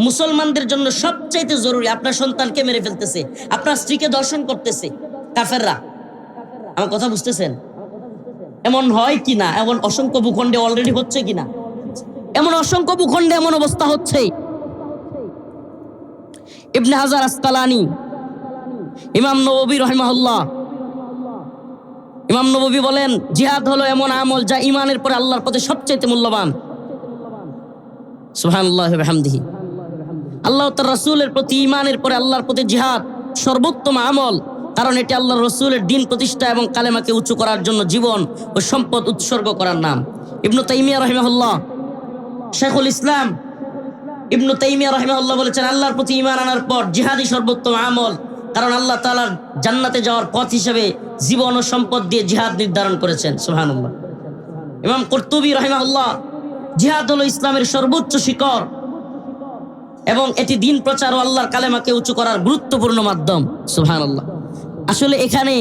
[SPEAKER 1] মুসলমানদের জন্য সবচাইতে জরুরি, আপনার সন্তানকে মেরে ফেলতেছে, আপনার স্ত্রীকে ধর্ষণ করতেছে, কাফেররা। আমার কথা বুঝতেছেন? এমন হয় কি না? এমন অসংখ্য ভূখণ্ডে অলরেডি হচ্ছে কিনা? এমন অসংখ্য ভূখণ্ডে এমন অবস্থা হচ্ছে। ইবনে হাজার আসকালানি, ইমাম নববী রাহিমাহুল্লাহ, ইমাম নববী বলেন জিহাদ হলো এমন আমল যা ইমানের পরে আল্লাহর পথে সবচেয়ে মূল্যবান। সুবহানাল্লাহি ওয়া বিহামদিহি। আল্লাহ তার রাসূলের প্রতি ইমানের পরে আল্লাহর পথে জিহাদ সর্বোত্তম আমল, কারণ এটি আল্লাহর রাসূলের দ্বীন প্রতিষ্ঠা এবং কালেমাকে উঁচু করার জন্য জীবন ও সম্পদ উৎসর্গ করার নাম। ইবনে তাইমিয়া রাহিমাহুল্লাহ, শেখুল ইসলাম ইবনে তাইমিয়া রাহিমাহুল্লাহ বলেছেন আল্লাহর প্রতি ঈমান আনার পর জিহাদই সর্বোত্তম আমল, কারণ আল্লাহ তাআলার জান্নাতে যাওয়ার পথ হিসেবে জীবন ও সম্পদ দিয়ে জিহাদ নির্ধারণ করেছেন। সুবহানাল্লাহ। ইমাম কুরতুবী রাহিমাহুল্লাহ, জিহাদ হলো ইসলামের সর্বোচ্চ শিখর এবং এটি দ্বীন প্রচার ও আল্লাহর কালেমাকে উঁচু করার গুরুত্বপূর্ণ মাধ্যম। সুবহানাল্লাহ। আসলে এখানে